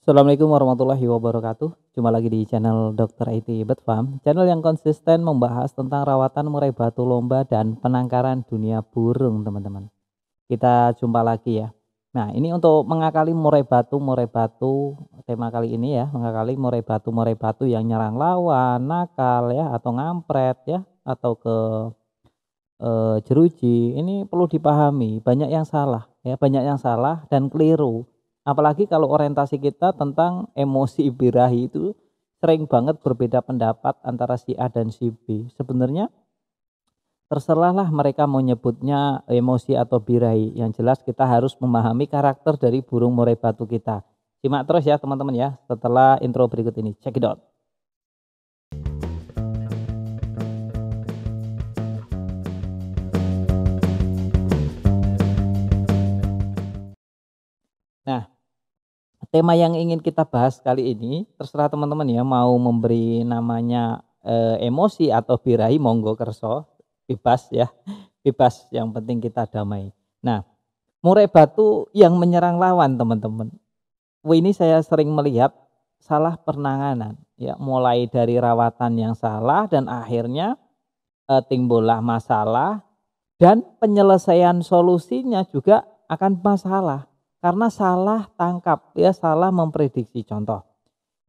Assalamualaikum warahmatullahi wabarakatuh. Jumpa lagi di channel Dr. IT Bird Farm, channel yang konsisten membahas tentang rawatan murai batu lomba dan penangkaran dunia burung, teman-teman. Kita jumpa lagi ya. Nah, ini untuk mengakali murai batu tema kali ini ya, mengakali murai batu yang nyerang lawan, nakal ya, atau ngampret ya, atau ke jeruji. Ini perlu dipahami, banyak yang salah ya, banyak yang salah dan keliru. Apalagi kalau orientasi kita tentang emosi birahi itu sering banget berbeda pendapat antara si A dan si B. Sebenarnya terserahlah mereka mau nyebutnya emosi atau birahi. Yang jelas kita harus memahami karakter dari burung murai batu kita. Simak terus ya teman-teman ya setelah intro berikut ini. Check it out. Nah, tema yang ingin kita bahas kali ini terserah teman-teman ya mau memberi namanya emosi atau birahi monggo kerso, bebas ya, bebas yang penting kita damai. Nah, murai batu yang menyerang lawan teman-teman. Ini saya sering melihat salah penanganan ya, mulai dari rawatan yang salah dan akhirnya timbullah masalah dan penyelesaian solusinya juga akan masalah karena salah tangkap ya, salah memprediksi. Contoh,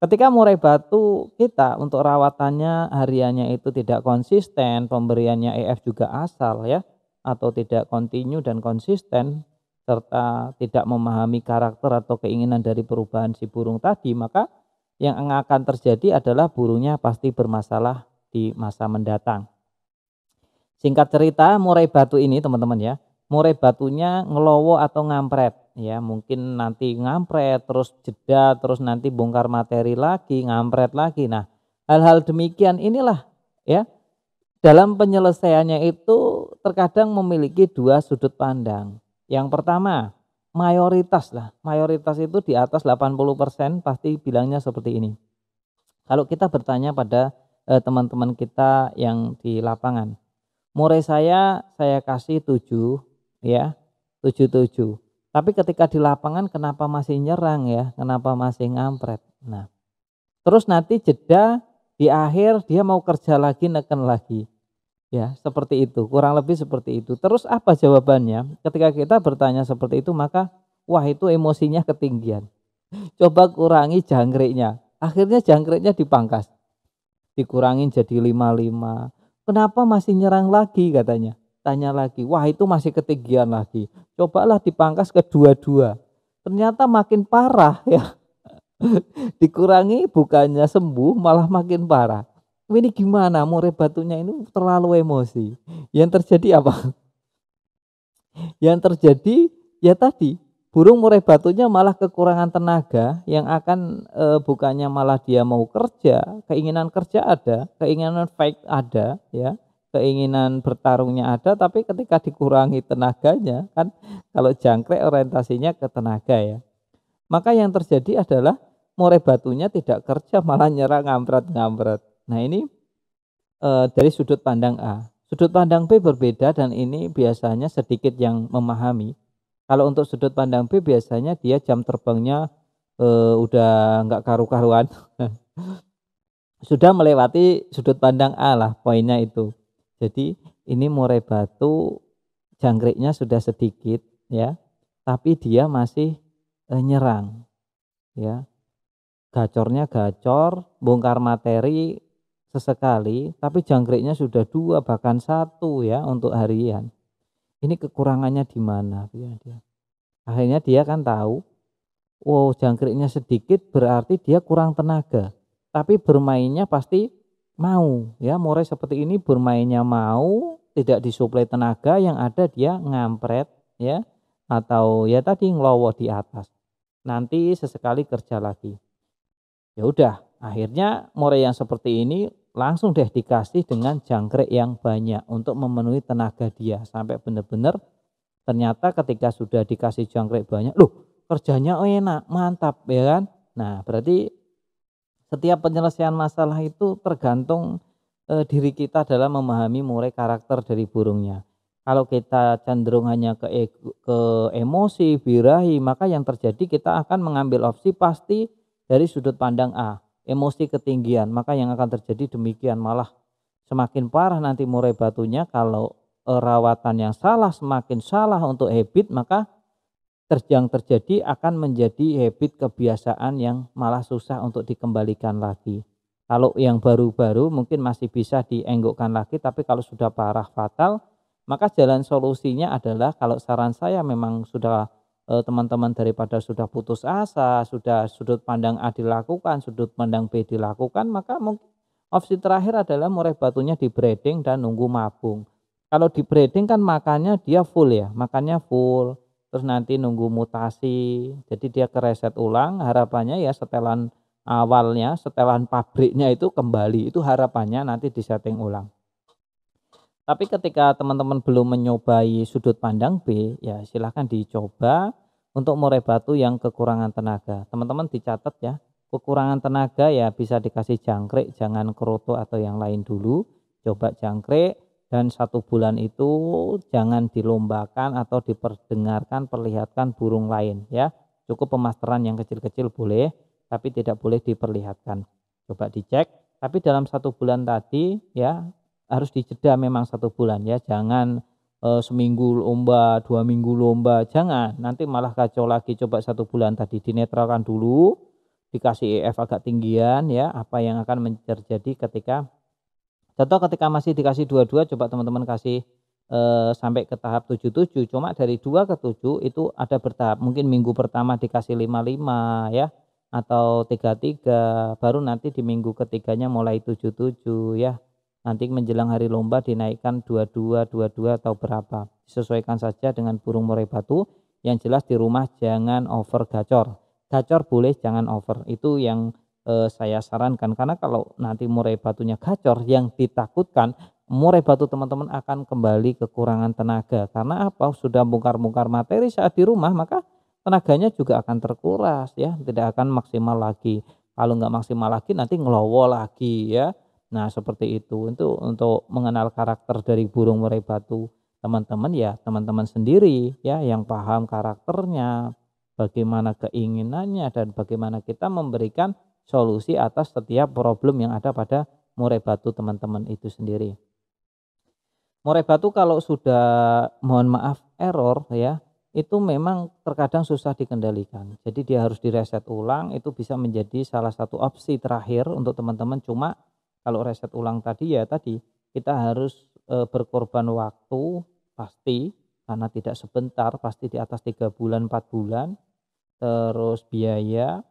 ketika murai batu kita untuk rawatannya hariannya itu tidak konsisten, pemberiannya EF juga asal ya, atau tidak kontinu dan konsisten, serta tidak memahami karakter atau keinginan dari perubahan si burung tadi, maka yang akan terjadi adalah burungnya pasti bermasalah di masa mendatang. Singkat cerita, murai batu ini teman-teman ya, murai batunya ngelowo atau ngampret ya, mungkin nanti ngampret terus jeda, terus nanti bongkar materi lagi, ngampret lagi. Nah, hal-hal demikian inilah ya, dalam penyelesaiannya itu terkadang memiliki dua sudut pandang. Yang pertama, mayoritas itu di atas 80% pasti bilangnya seperti ini. Kalau kita bertanya pada teman-teman kita yang di lapangan, murai saya kasih 7 ya, 7. Tapi ketika di lapangan kenapa masih nyerang ya, kenapa masih ngampret. Nah, terus nanti jeda di akhir dia mau kerja lagi, neken lagi. Ya, seperti itu, kurang lebih seperti itu. Terus apa jawabannya? Ketika kita bertanya seperti itu, maka wah itu emosinya ketinggian. Coba kurangi jangkriknya. Akhirnya jangkriknya dipangkas. Dikurangin jadi 55. Kenapa masih nyerang lagi katanya? Tanya lagi, wah itu masih ketinggian lagi. Cobalah dipangkas ke 22. Ternyata makin parah ya. Dikurangi bukannya sembuh malah makin parah. Ini gimana, murai batunya ini terlalu emosi. Yang terjadi apa? Yang terjadi ya tadi, burung murai batunya malah kekurangan tenaga yang akan bukannya malah dia mau kerja, keinginan kerja ada, keinginan fight ada ya, keinginan bertarungnya ada, tapi ketika dikurangi tenaganya kan, kalau jangkrik orientasinya ke tenaga ya. Maka yang terjadi adalah murai batunya tidak kerja malah nyerang ngampret-ngampret. Nah, ini dari sudut pandang A. Sudut pandang B berbeda dan ini biasanya sedikit yang memahami. Kalau untuk sudut pandang B biasanya dia jam terbangnya udah nggak karu-karuan. Sudah melewati sudut pandang A lah poinnya itu. Jadi ini murai batu jangkriknya sudah sedikit ya, tapi dia masih nyerang ya. Gacornya gacor, bongkar materi sesekali, tapi jangkriknya sudah 2 bahkan 1 ya untuk harian. Ini kekurangannya di mana dia? Akhirnya dia kan tahu, wow jangkriknya sedikit berarti dia kurang tenaga. Tapi bermainnya pasti mau ya, murai seperti ini bermainnya mau, tidak disuplai tenaga, yang ada dia ngampret ya, atau ya tadi ngelowo di atas. Nanti sesekali kerja lagi. Ya udah, akhirnya murai yang seperti ini langsung deh dikasih dengan jangkrik yang banyak untuk memenuhi tenaga dia sampai benar-benar ternyata ketika sudah dikasih jangkrik banyak, loh kerjanya enak, mantap ya kan. Nah, berarti setiap penyelesaian masalah itu tergantung diri kita dalam memahami murai karakter dari burungnya. Kalau kita cenderung hanya ke emosi, birahi, maka yang terjadi kita akan mengambil opsi pasti dari sudut pandang A, emosi ketinggian, maka yang akan terjadi demikian, malah semakin parah nanti murai batunya kalau, rawatan yang salah, semakin salah untuk habit, maka yang terjadi akan menjadi habit kebiasaan yang malah susah untuk dikembalikan lagi. Kalau yang baru-baru mungkin masih bisa dienggokkan lagi, tapi kalau sudah parah fatal, maka jalan solusinya adalah kalau saran saya memang sudah, teman-teman daripada sudah putus asa, sudah sudut pandang A dilakukan, sudut pandang B dilakukan, maka mungkin opsi terakhir adalah murai batunya di-breeding dan nunggu mabung. Kalau di-breeding kan makannya dia full ya, makannya full. Terus nanti nunggu mutasi, jadi dia kereset ulang, harapannya ya setelan awalnya, setelan pabriknya itu kembali, itu harapannya nanti disetting ulang. Tapi ketika teman-teman belum menyobai sudut pandang B, ya silahkan dicoba untuk murai batu yang kekurangan tenaga. Teman-teman dicatat ya, kekurangan tenaga ya bisa dikasih jangkrik, jangan keroto atau yang lain dulu. Coba jangkrik, dan 1 bulan itu jangan dilombakan atau diperdengarkan, perlihatkan burung lain ya. Cukup pemasteran yang kecil-kecil boleh, tapi tidak boleh diperlihatkan. Coba dicek, tapi dalam 1 bulan tadi ya harus dijeda memang 1 bulan ya, jangan, seminggu lomba, 2 minggu lomba, jangan, nanti malah kacau lagi. Coba 1 bulan tadi dinetralkan dulu, dikasih EF agak tinggian ya, apa yang akan terjadi ketika contoh ketika masih dikasih 22, coba teman-teman kasih, sampai ke tahap 77, cuma dari 2 ke 7 itu ada bertahap, mungkin minggu pertama dikasih 55 ya, atau 33, baru nanti di minggu ketiganya mulai 77 ya. Nanti menjelang hari lomba dinaikkan 22 atau berapa, disesuaikan saja dengan burung murai batu, yang jelas di rumah jangan over gacor. Gacor boleh, jangan over, itu yang saya sarankan, karena kalau nanti murai batunya gacor, yang ditakutkan murai batu teman-teman akan kembali kekurangan tenaga. Karena apa? Sudah bongkar-bongkar materi saat di rumah, maka tenaganya juga akan terkuras ya, tidak akan maksimal lagi. Kalau nggak maksimal lagi nanti ngelowo lagi ya. Nah seperti itu. Untuk mengenal karakter dari burung murai batu teman-teman ya teman-teman sendiri ya yang paham karakternya, bagaimana keinginannya, dan bagaimana kita memberikan solusi atas setiap problem yang ada pada murai batu teman-teman itu sendiri. Murai batu kalau sudah mohon maaf error ya, itu memang terkadang susah dikendalikan. Jadi dia harus direset ulang, itu bisa menjadi salah satu opsi terakhir untuk teman-teman. Cuma kalau reset ulang tadi ya tadi, kita harus, berkorban waktu pasti, karena tidak sebentar, pasti di atas 3 bulan, 4 bulan, terus biaya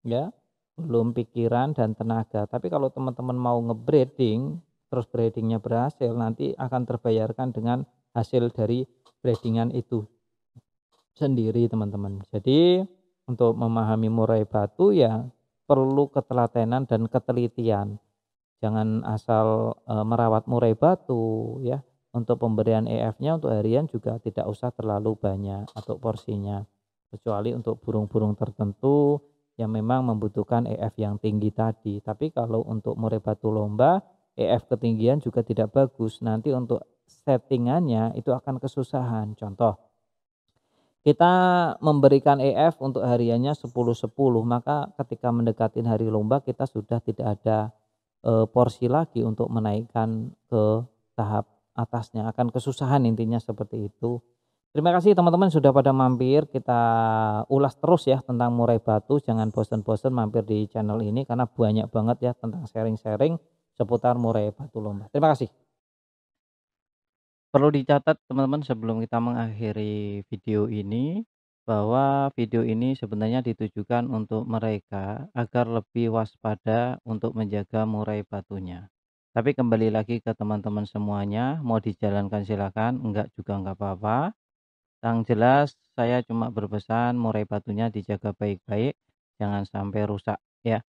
ya, belum pikiran dan tenaga. Tapi kalau teman-teman mau nge-breeding, terus breedingnya berhasil, nanti akan terbayarkan dengan hasil dari breedingan itu sendiri teman-teman. Jadi untuk memahami murai batu ya perlu ketelatenan dan ketelitian. Jangan asal, merawat murai batu ya. Untuk pemberian EF-nya untuk harian juga tidak usah terlalu banyak untuk porsinya. Kecuali untuk burung-burung tertentu yang memang membutuhkan EF yang tinggi tadi. Tapi kalau untuk murai batu lomba, EF ketinggian juga tidak bagus. Nanti untuk settingannya itu akan kesusahan. Contoh, kita memberikan EF untuk hariannya 10-10, maka ketika mendekati hari lomba kita sudah tidak ada, porsi lagi untuk menaikkan ke tahap atasnya, akan kesusahan intinya seperti itu. Terima kasih teman-teman sudah pada mampir, kita ulas terus ya tentang murai batu, jangan bosan-bosan mampir di channel ini karena banyak banget ya tentang sharing-sharing seputar murai batu lomba. Terima kasih. Perlu dicatat teman-teman sebelum kita mengakhiri video ini, bahwa video ini sebenarnya ditujukan untuk mereka agar lebih waspada untuk menjaga murai batunya. Tapi kembali lagi ke teman-teman semuanya, mau dijalankan silakan, enggak juga enggak apa-apa. Yang jelas saya cuma berpesan murai batunya dijaga baik-baik, jangan sampai rusak ya.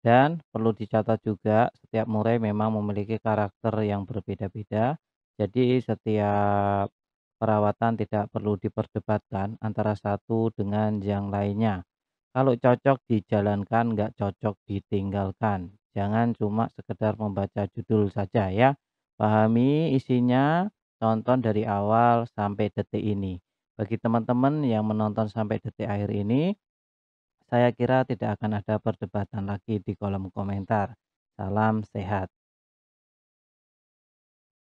Dan perlu dicatat juga setiap murai memang memiliki karakter yang berbeda-beda. Jadi setiap perawatan tidak perlu diperdebatkan antara satu dengan yang lainnya. Kalau cocok dijalankan, nggak cocok ditinggalkan. Jangan cuma sekedar membaca judul saja ya. Pahami isinya, tonton dari awal sampai detik ini. Bagi teman-teman yang menonton sampai detik akhir ini, Saya kira tidak akan ada perdebatan lagi di kolom komentar. Salam sehat.